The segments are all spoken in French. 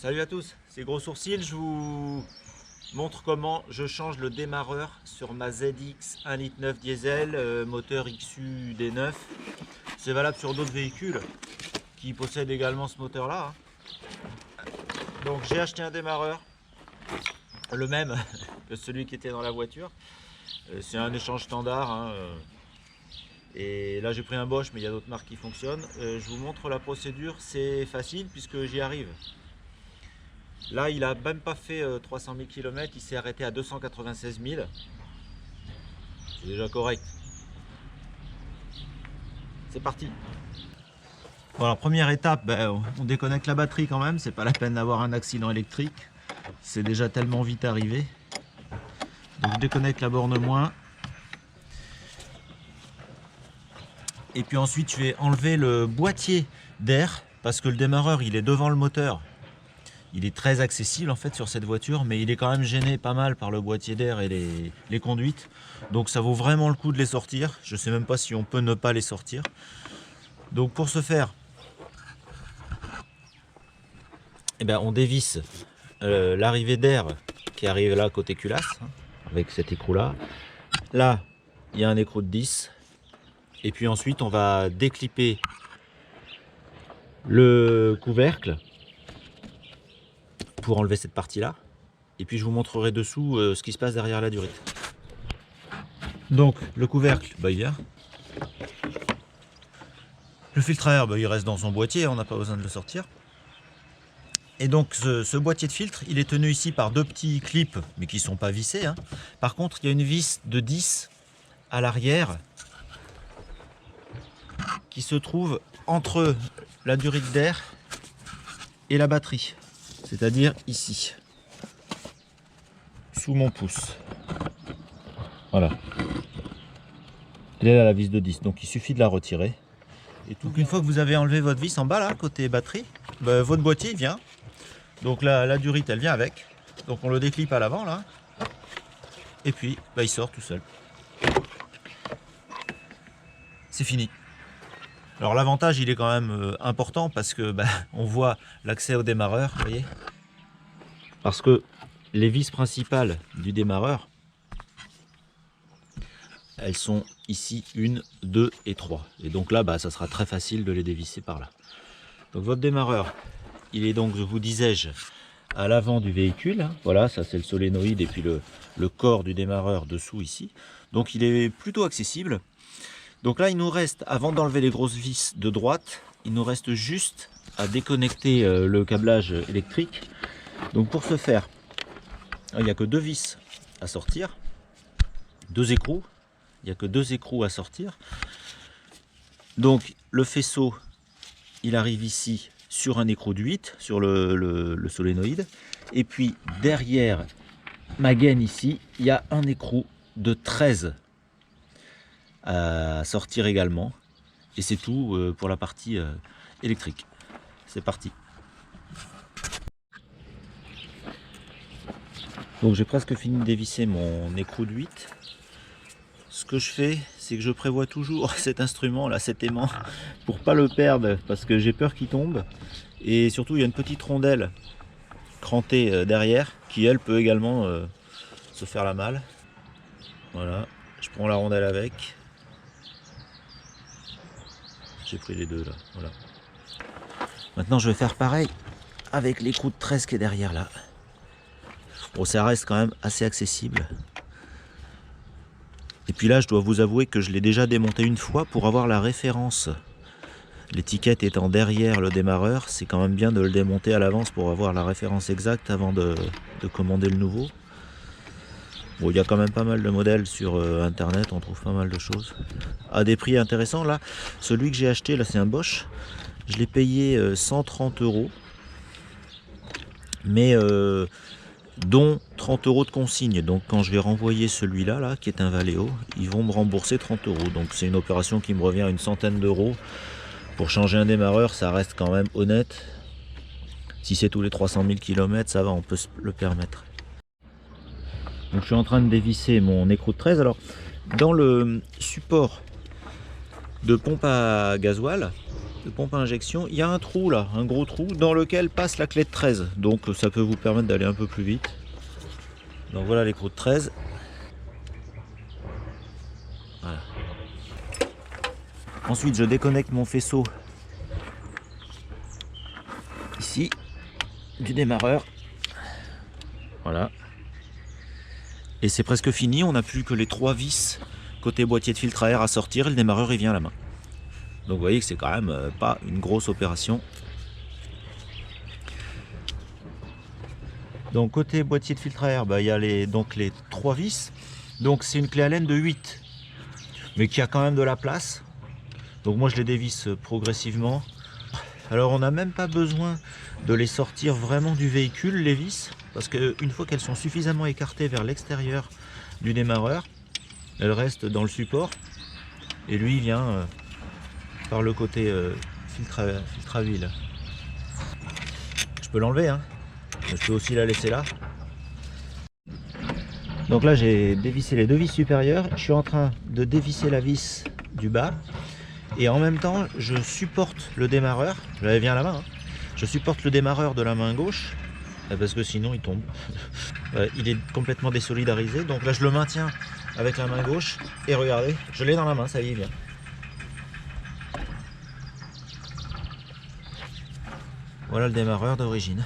Salut à tous, c'est Gros Sourcil, je vous montre comment je change le démarreur sur ma ZX 1,9 litre diesel, moteur XU D9. C'est valable sur d'autres véhicules qui possèdent également ce moteur là. Donc j'ai acheté un démarreur, le même que celui qui était dans la voiture. C'est un échange standard. Et là j'ai pris un Bosch, mais il y a d'autres marques qui fonctionnent. Je vous montre la procédure, c'est facile puisque j'y arrive. Là, il a même pas fait 300 000 km, il s'est arrêté à 296 000. C'est déjà correct. C'est parti. Voilà, première étape, on déconnecte la batterie quand même. C'est pas la peine d'avoir un accident électrique. C'est déjà tellement vite arrivé. Donc je déconnecte la borne moins. Et puis ensuite, je vais enlever le boîtier d'air parce que le démarreur, il est devant le moteur. Il est très accessible en fait sur cette voiture, mais il est quand même gêné pas mal par le boîtier d'air et les conduites. Donc ça vaut vraiment le coup de les sortir. Je sais même pas si on peut ne pas les sortir. Donc pour ce faire, on dévisse l'arrivée d'air qui arrive là côté culasse, avec cet écrou là. Là, il y a un écrou de 10. Et puis ensuite, on va déclipper le couvercle pour enlever cette partie là, et puis je vous montrerai dessous ce qui se passe derrière la durite. Donc le couvercle, il vient. Le filtre à air, il reste dans son boîtier, on n'a pas besoin de le sortir. Et donc ce boîtier de filtre, il est tenu ici par deux petits clips, mais qui ne sont pas vissés. Par contre, il y a une vis de 10 à l'arrière qui se trouve entre la durite d'air et la batterie. C'est-à-dire ici, sous mon pouce. Voilà. Elle est là la vis de 10, donc il suffit de la retirer. Et donc une fois que vous avez enlevé votre vis en bas là, côté batterie, votre boîtier vient. Donc la durite elle vient avec. Donc on le déclipe à l'avant là. Et puis il sort tout seul. C'est fini. Alors l'avantage il est quand même important parce que on voit l'accès au démarreur, vous voyez. Parce que les vis principales du démarreur, elles sont ici 1, 2 et 3. Et donc là, ça sera très facile de les dévisser par là. Donc votre démarreur, il est donc, je vous disais-je, à l'avant du véhicule. Voilà, ça c'est le solénoïde et puis le corps du démarreur dessous ici. Donc il est plutôt accessible. Donc là, il nous reste, avant d'enlever les grosses vis de droite, il nous reste juste à déconnecter le câblage électrique. Donc pour ce faire, il n'y a que deux vis à sortir, deux écrous, il n'y a que deux écrous à sortir. Donc le faisceau, il arrive ici sur un écrou de 8, sur le solénoïde. Et puis derrière ma gaine ici, il y a un écrou de 13 à sortir également. Et c'est tout pour la partie électrique. C'est parti. Donc j'ai presque fini de dévisser mon écrou de 8. Ce que je fais, c'est que je prévois toujours cet instrument là, cet aimant, pour pas le perdre, parce que j'ai peur qu'il tombe. Et surtout, il y a une petite rondelle crantée derrière, qui elle peut également se faire la malle. Voilà, je prends la rondelle avec. J'ai pris les deux là, voilà. Maintenant je vais faire pareil avec l'écrou de 13 qui est derrière là. Bon, ça reste quand même assez accessible. Et puis là, je dois vous avouer que je l'ai déjà démonté une fois pour avoir la référence. L'étiquette étant derrière le démarreur, c'est quand même bien de le démonter à l'avance pour avoir la référence exacte avant de commander le nouveau. Bon, il y a quand même pas mal de modèles sur internet, on trouve pas mal de choses. À des prix intéressants, là, celui que j'ai acheté, là c'est un Bosch. Je l'ai payé 130 €. Mais dont 30 € de consigne. Donc quand je vais renvoyer celui-là, là, qui est un Valeo, ils vont me rembourser 30 €. Donc c'est une opération qui me revient à une centaine d'euros. Pour changer un démarreur, ça reste quand même honnête. Si c'est tous les 300 000 km, ça va, on peut se le permettre. Donc je suis en train de dévisser mon écrou de 13. Alors dans le support de pompe à gasoil, de pompe à injection, il y a un trou là, un gros trou dans lequel passe la clé de 13. Donc ça peut vous permettre d'aller un peu plus vite. Donc voilà l'écrou de 13. Voilà. Ensuite je déconnecte mon faisceau ici du démarreur. Voilà. Et c'est presque fini, on n'a plus que les 3 vis côté boîtier de filtre à air à sortir et le démarreur il vient à la main. Donc vous voyez que c'est quand même pas une grosse opération. Donc côté boîtier de filtre à air, il y a les 3 vis. Donc c'est une clé Allen de 8, mais qui a quand même de la place. Donc moi je les dévisse progressivement. Alors on n'a même pas besoin de les sortir vraiment du véhicule, les vis, parce qu'une fois qu'elles sont suffisamment écartées vers l'extérieur du démarreur, elles restent dans le support. Et lui il vient par le côté filtre à huile. Je peux l'enlever, hein. Je peux aussi la laisser là. Donc là j'ai dévissé les 2 vis supérieures. Je suis en train de dévisser la vis du bas. Et en même temps je supporte le démarreur. Je l'avais bien à la main, hein. Je supporte le démarreur de la main gauche. Parce que sinon il tombe. Il est complètement désolidarisé. Donc là je le maintiens avec la main gauche. Et regardez, je l'ai dans la main, ça y est bien. Voilà le démarreur d'origine.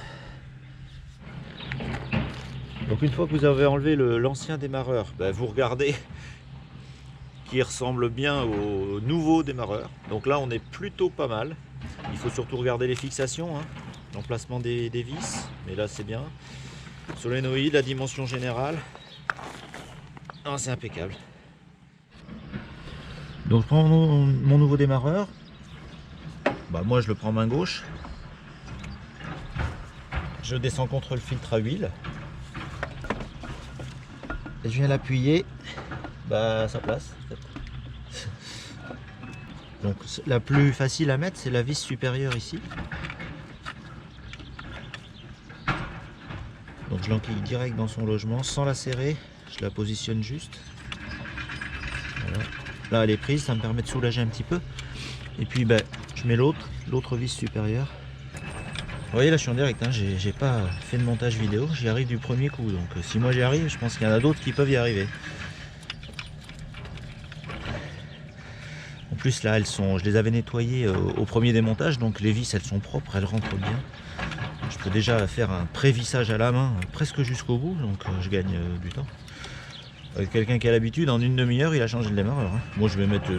Donc une fois que vous avez enlevé l'ancien démarreur, vous regardez qu'il ressemble bien au nouveau démarreur. Donc là on est plutôt pas mal. Il faut surtout regarder les fixations, hein, l'emplacement des vis, mais là c'est bien. Solénoïde, la dimension générale, c'est impeccable. Donc je prends mon nouveau démarreur. Moi je le prends main gauche. Je descends contre le filtre à huile. Et je viens l'appuyer à sa place. Donc la plus facile à mettre, c'est la vis supérieure ici. Donc je l'enquille direct dans son logement sans la serrer. Je la positionne juste. Voilà. Là elle est prise, ça me permet de soulager un petit peu. Et puis je mets l'autre vis supérieure. Vous voyez là je suis en direct, hein, j'ai pas fait de montage vidéo, j'y arrive du premier coup. Donc si moi j'y arrive, je pense qu'il y en a d'autres qui peuvent y arriver. En plus là je les avais nettoyées au premier démontage, donc les vis elles sont propres, elles rentrent bien. Je peux déjà faire un pré-vissage à la main presque jusqu'au bout, donc je gagne du temps. Avec quelqu'un qui a l'habitude, en une demi-heure il a changé le démarreur, hein. Moi je vais mettre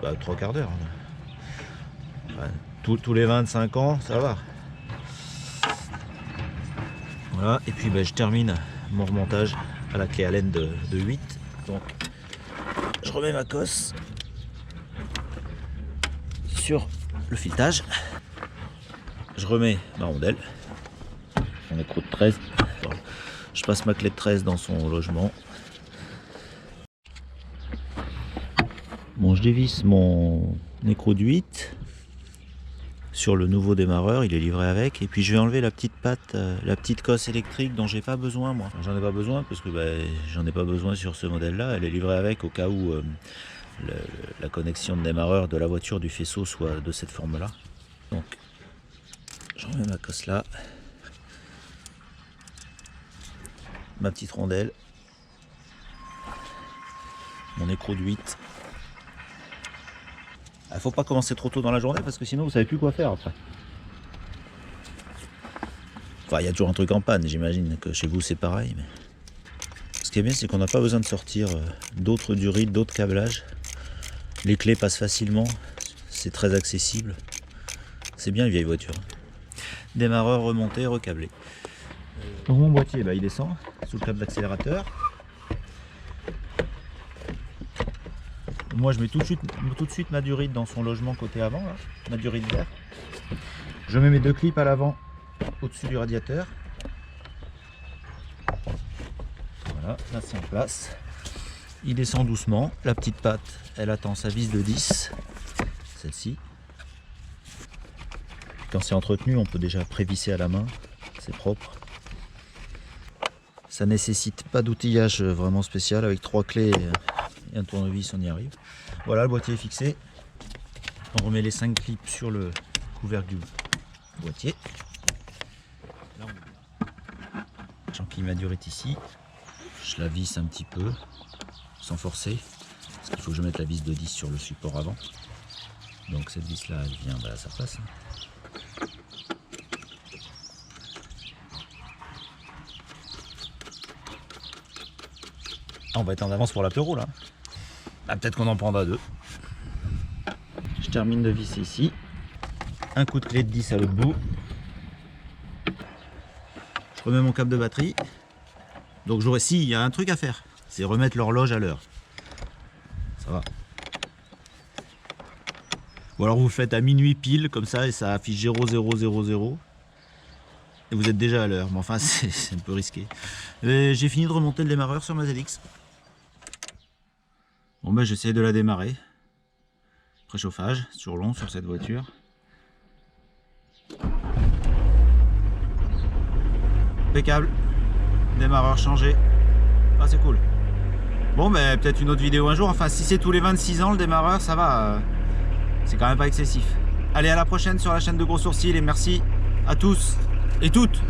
3/4 d'heure. Tous les 25 ans, ça va. Voilà, et puis je termine mon remontage à la clé Allen de 8. Donc je remets ma cosse sur le filetage. Je remets ma rondelle, mon écrou de 13. Je passe ma clé de 13 dans son logement. Bon, je dévisse mon écrou de 8 sur le nouveau démarreur, il est livré avec. Et puis je vais enlever la petite patte, la petite cosse électrique dont j'ai pas besoin moi. J'en ai pas besoin parce que j'en ai pas besoin sur ce modèle là. Elle est livrée avec au cas où la connexion de démarreur de la voiture du faisceau soit de cette forme là. Donc j'en mets ma cosse là, ma petite rondelle, mon écrou de 8. Il faut pas commencer trop tôt dans la journée parce que sinon vous savez plus quoi faire après. Enfin, il y a toujours un truc en panne, j'imagine que chez vous c'est pareil. Mais ce qui est bien, c'est qu'on n'a pas besoin de sortir d'autres durites, d'autres câblages. Les clés passent facilement, c'est très accessible. C'est bien une vieille voiture. Démarreur remonté, recablé. Donc mon boîtier, il descend sous le câble d'accélérateur. Moi je mets tout de suite ma durite dans son logement côté avant, là, ma durite vert. Je mets mes 2 clips à l'avant au-dessus du radiateur. Voilà, là c'est en place. Il descend doucement, la petite patte elle attend sa vis de 10, celle-ci. Quand c'est entretenu, on peut déjà prévisser à la main, c'est propre. Ça nécessite pas d'outillage vraiment spécial, avec 3 clés et un tournevis on y arrive. Voilà, le boîtier est fixé. On remet les 5 clips sur le couvercle du boîtier. Là, on est bien. Sachant que l'immadure est ici, je la visse un petit peu, sans forcer, parce qu'il faut que je mette la vis de 10 sur le support avant. Donc cette vis là, elle vient à sa place. On va être en avance pour l'apéro là. Ah, peut-être qu'on en prendra 2. Je termine de visser ici. Un coup de clé de 10 à l'autre bout. Je remets mon câble de batterie. Donc j'aurais, si, il y a un truc à faire, c'est remettre l'horloge à l'heure. Ça va. Ou alors vous le faites à minuit pile, comme ça, et ça affiche 0000. Et vous êtes déjà à l'heure. Mais enfin, c'est un peu risqué. J'ai fini de remonter le démarreur sur ma ZX. Bon ben j'essaie de la démarrer. Préchauffage, c'est toujours long sur cette voiture. Impeccable. Démarreur changé. Ah c'est cool. Bon ben peut-être une autre vidéo un jour. Enfin si c'est tous les 26 ans le démarreur, ça va. C'est quand même pas excessif. Allez, à la prochaine sur la chaîne de Gros Sourcils et merci à tous et toutes.